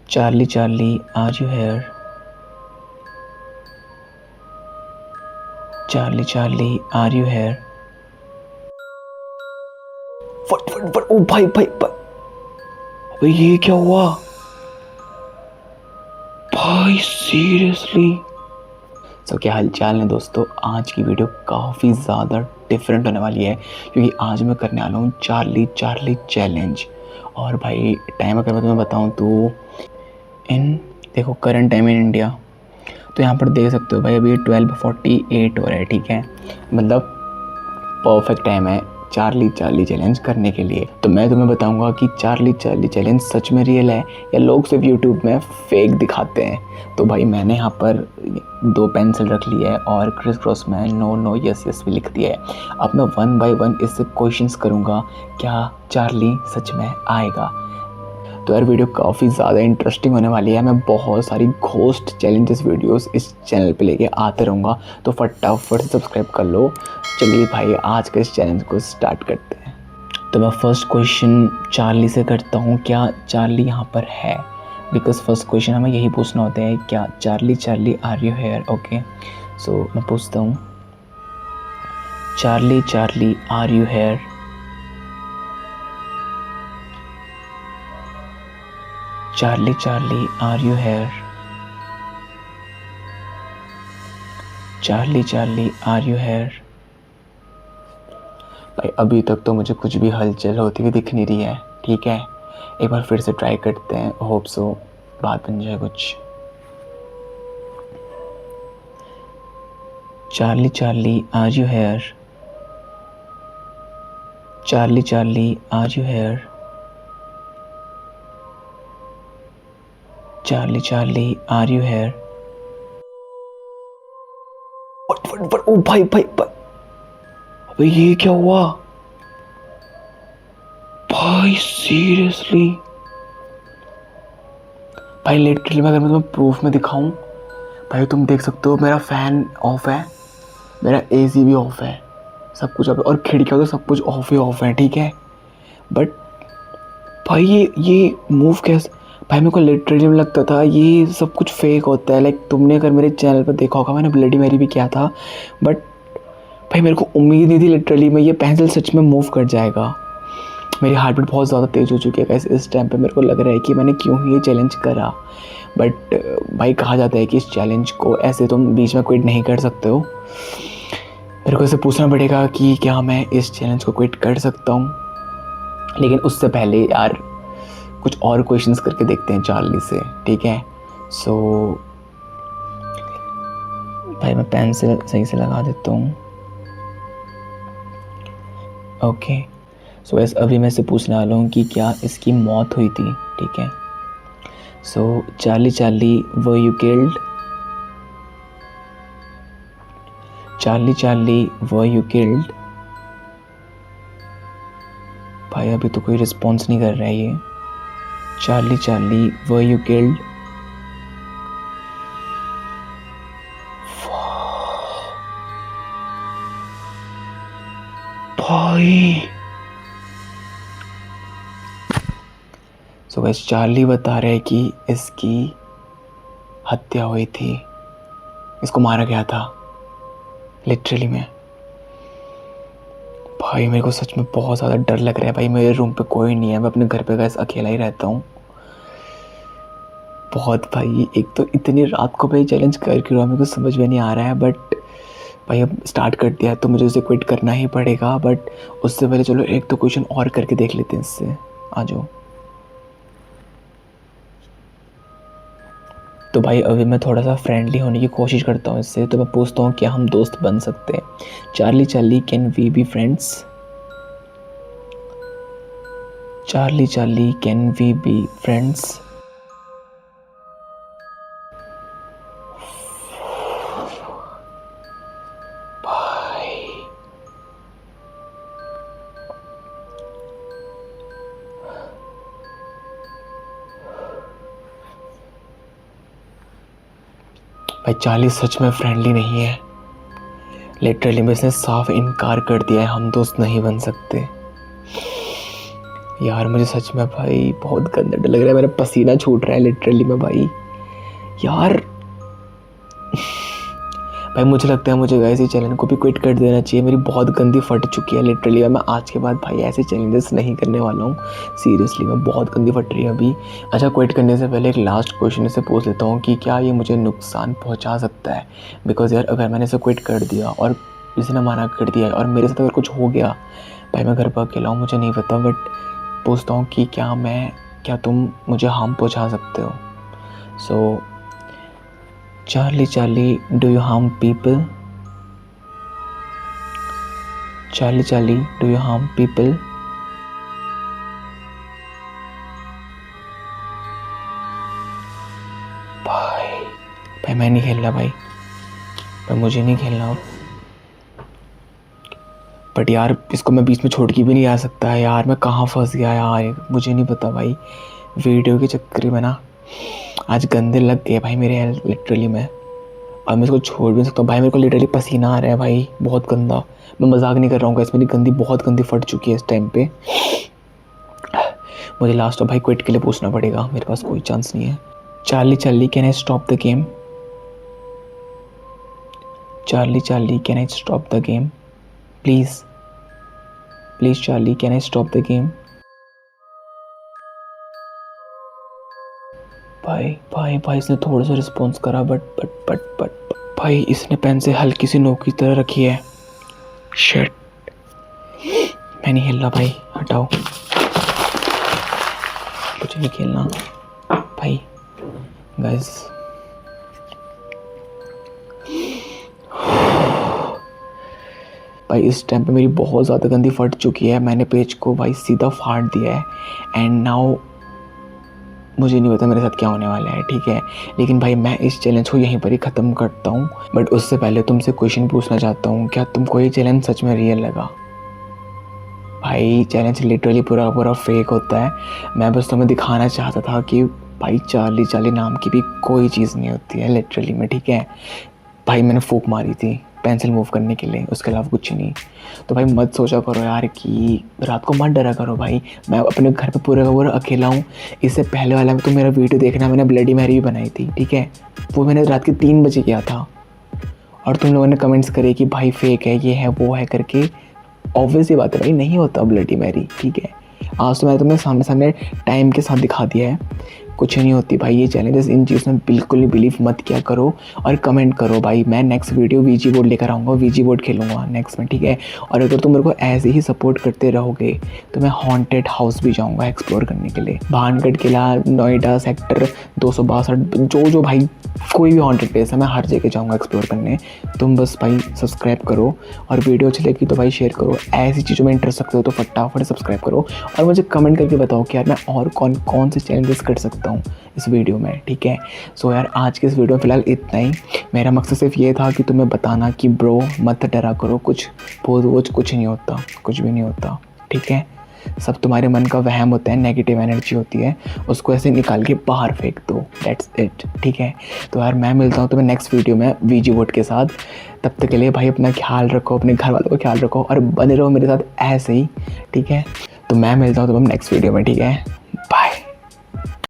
Charlie, Charlie, are you here? Charlie, Charlie, are you here? फट ओ भाई भाई अबे ये क्या हुआ भाई, सीरियसली। तो क्या हालचाल है दोस्तों। आज की वीडियो काफ़ी ज़्यादा डिफरेंट होने वाली है क्योंकि आज मैं करने वाला हूँ चार्ली चार्ली चैलेंज। और भाई टाइम अगर मैं तुम्हें बताऊँ तो देखो करंट टाइम इन इंडिया, तो यहाँ पर देख सकते हो भाई अभी 12:48 हो रहा है। ठीक है, मतलब परफेक्ट टाइम है चार्ली चार्ली चैलेंज करने के लिए। तो मैं तुम्हें बताऊंगा कि चार्ली चार्ली चैलेंज सच में रियल है या लोग सिर्फ यूट्यूब में फेक दिखाते हैं। तो भाई मैंने यहाँ पर 2 पेंसिल रख ली है और क्रिस क्रॉस में नो नो यस यस भी लिख दिया है। अब मैं 1 बाय 1 इससे क्वेश्चंस करूँगा, क्या चार्ली सच में आएगा। तो यार वीडियो काफ़ी ज़्यादा इंटरेस्टिंग होने वाली है। मैं बहुत सारी घोस्ट चैलेंजेस वीडियोस इस चैनल पे लेके आते रहूँगा, तो फटाफट से सब्सक्राइब कर लो। चलिए भाई आज के इस चैलेंज को स्टार्ट करते हैं। तो मैं फर्स्ट क्वेश्चन चार्ली से करता हूँ, क्या चार्ली यहाँ पर है। बिकॉज फर्स्ट क्वेश्चन हमें यही पूछना होता है, क्या Charlie Charlie are you here. Okay, so मैं पूछता हूँ Charlie Charlie are you here. Charlie, Charlie, are you here? Charlie, Charlie, are you here? भाई अभी तक तो मुझे कुछ भी हलचल होती हुई दिख नहीं रही है। ठीक है, एक बार फिर से ट्राई करते हैं, होप सो बात बन जाए कुछ। Charlie, Charlie, are you here? Charlie, Charlie, are you here? Charlie, Charlie, are you here? ओ भाई अबे ये क्या हुआ भाई, सीरियसली। भाई लिटरली अगर मैं तुम्हें प्रूफ में दिखाऊं, भाई तुम देख सकते हो मेरा फैन ऑफ है, मेरा एसी भी ऑफ है, सब कुछ ऑफ है और खिड़कियाँ तो सब कुछ ऑफ ही ऑफ है। ठीक है, बट भाई ये मूव कैसे। भाई मेरे को लिटरली में लगता था ये सब कुछ फेक होता है। लाइक तुमने अगर मेरे चैनल पर देखा होगा, मैंने ब्लडी मैरी भी किया था, बट भाई मेरे को उम्मीद नहीं थी लिटरली में ये पेंसिल सच में मूव कर जाएगा। मेरी हार्ट बीट बहुत ज़्यादा तेज़ हो चुकी है गाइस इस टाइम पे। मेरे को लग रहा है कि मैंने क्यों ही ये चैलेंज करा। बट भाई कहा जाता है कि इस चैलेंज को ऐसे तुम बीच में क्विट नहीं कर सकते हो। मेरे को इसे पूछना पड़ेगा कि क्या मैं इस चैलेंज को क्विट कर सकता हूँ, लेकिन उससे पहले यार कुछ और क्वेश्चंस करके देखते हैं चार्ली से। ठीक है, सो भाई मैं पेंसिल सही से लगा देता हूँ। ओके, सो वैसे अभी मैं से पूछने वाला हूँ कि क्या इसकी मौत हुई थी। ठीक है, so Charlie Charlie were you killed. Charlie Charlie were you killed. भाई अभी तो कोई रिस्पॉन्स नहीं कर रहा है ये। Charlie Charlie were you killed. भाई सो गाइस चार्ली बता रहे हैं कि इसकी हत्या हुई थी, इसको मारा गया था लिटरली में। भाई मेरे को सच में बहुत ज़्यादा डर लग रहा है। भाई मेरे रूम पे कोई नहीं है, मैं अपने घर पे गैस अकेला ही रहता हूँ बहुत। भाई एक तो इतनी रात को भाई चैलेंज कर क्यों रहा मेरे को समझ में नहीं आ रहा है। बट भाई अब स्टार्ट कर दिया तो मुझे उसे क्विट करना ही पड़ेगा। बट उससे पहले चलो एक तो क्वेश्चन और करके देख लेते हैं इससे। आ जाओ। तो भाई अभी मैं थोड़ा सा फ्रेंडली होने की कोशिश करता हूँ इससे। तो मैं पूछता हूँ क्या हम दोस्त बन सकते हैं। Charlie Charlie can we be friends. Charlie Charlie can we be friends. भाई चार्ली सच में फ्रेंडली नहीं है। लिटरली में इसने साफ इनकार कर दिया है, हम दोस्त नहीं बन सकते। यार मुझे सच में भाई बहुत गंदा डर लग रहा है, मेरा पसीना छूट रहा है लिटरली में भाई। यार भाई मुझे लगता है मुझे गाइस ये चैलेंज को भी क्विट कर देना चाहिए। मेरी बहुत गंदी फट चुकी है लिटरली। मैं आज के बाद भाई ऐसे चैलेंजेस नहीं करने वाला हूँ सीरियसली। मैं बहुत गंदी फट रही है अभी। अच्छा, क्विट करने से पहले एक लास्ट क्वेश्चन इसे पूछ लेता हूँ कि क्या ये मुझे नुकसान पहुँचा सकता है? बिकॉज यार अगर मैंने इसे क्विट कर दिया और इसने मना कर दिया और मेरे साथ अगर कुछ हो गया, भाई मैं घर पर अकेला हूँ, मुझे नहीं पता, बट पूछता हूँ कि क्या तुम मुझे हार्म पहुँचा सकते हो? सो Charlie, do you harm people? Charlie, do you harm people? भाई मैं नहीं खेल रहा भाई मुझे नहीं खेलना। बट यार इसको मैं बीच में छोड़ के भी नहीं आ सकता है यार। मैं कहाँ फंस गया यार, मुझे नहीं पता भाई। वीडियो के चक्कर में ना आज गंदे लग गए भाई मेरे लिटरली में, और मैं इसको छोड़ भी नहीं सकता भाई। मेरे को लिटरली पसीना आ रहा है भाई बहुत गंदा। मैं मजाक नहीं कर रहा हूँ गाइस, मेरी बहुत गंदी फट चुकी है इस टाइम पे। मुझे लास्ट भाई क्विट के लिए पूछना पड़ेगा, मेरे पास कोई चांस नहीं है। Charlie can I stop the game? Charlie can I stop the game please? Charlie can I stop the game? भाई इसने थोड़ा सा रिस्पॉन्स करा, बट भाई इसने पेन से हल्की सी नोक की तरह रखी है। शिट, मैं नहीं हिल रहा भाई, हटाओ, मुझे नहीं खेलना भाई। गाइस भाई इस टाइम पे मेरी बहुत ज़्यादा गंदी फट चुकी है। मैंने पेज को भाई सीधा फाड़ दिया है एंड नाउ मुझे नहीं पता मेरे साथ क्या होने वाला है, ठीक है। लेकिन भाई मैं इस चैलेंज को यहीं पर ही ख़त्म करता हूँ। बट उससे पहले तुमसे क्वेश्चन पूछना चाहता हूँ, क्या तुमको ये चैलेंज सच में रियल लगा? भाई चैलेंज लिटरली पूरा फेक होता है। मैं बस तुम्हें दिखाना चाहता था कि भाई चार्ली नाम की भी कोई चीज़ नहीं होती है लिटरली में, ठीक है। भाई मैंने फूंक मारी थी पेंसिल मूव करने के लिए, उसके अलावा कुछ नहीं। तो भाई मत सोचा करो यार कि रात को मत डरा करो भाई। मैं अपने घर पे पूरा अकेला हूँ। इससे पहले वाला तो मेरा वीडियो देखना, मैंने ब्लडी मैरी भी बनाई थी, ठीक है। वो मैंने रात के 3 बजे किया था और तुम लोगों ने कमेंट्स करे कि भाई फेक है, ये है वो है करके। ऑब्वियस ये बात है भाई, नहीं होता ब्लडी मैरी, ठीक है। आज तो मैंने तुम्हें सामने टाइम के साथ दिखा दिया है, कुछ नहीं होती भाई ये चैलेंजेस। इन चीज़ में बिल्कुल भी बिलीव मत किया करो और कमेंट करो भाई। मैं नेक्स्ट वीडियो वीजी बोर्ड लेकर आऊँगा, वीजी बोर्ड खेलूँगा नेक्स्ट में, ठीक है। और अगर तुम मेरे को ऐसे ही सपोर्ट करते रहोगे तो मैं हॉन्टेड हाउस भी जाऊँगा एक्सप्लोर करने के लिए। भानगढ़ किला, नोएडा सेक्टर 262, जो भाई कोई भी हॉन्टेड प्लेस है मैं हर जगह जाऊँगा एक्सप्लोर करने। तुम बस भाई सब्सक्राइब करो और वीडियो अच्छी लगी तो भाई शेयर करो। ऐसी चीज़ों में इंटरेस्ट रखते हो तो फटाफट सब्सक्राइब करो और मुझे कमेंट करके बताओ कि यार मैं और कौन से चैलेंजेस कर सकता हूँ इस वीडियो में, ठीक है। सो यार आज के इस वीडियो में फ़िलहाल इतना ही। मेरा मकसद सिर्फ ये था कि तुम्हें बताना कि ब्रो मत डरा करो, कुछ नहीं होता, कुछ भी नहीं होता, ठीक है। सब तुम्हारे मन का वहम होता है, नेगेटिव एनर्जी होती है, उसको ऐसे निकाल के बाहर फेंक दो, दैट्स इट, ठीक है। तो यार मैं मिलता हूँ तुम्हें नेक्स्ट वीडियो में वीजी बोर्ड के साथ। तब तक के लिए भाई अपना ख्याल रखो, अपने घर वालों का ख्याल रखो और बने रहो मेरे साथ ऐसे ही, ठीक है। तो मैं मिलता हूँ तुम्हें नेक्स्ट वीडियो में, ठीक है।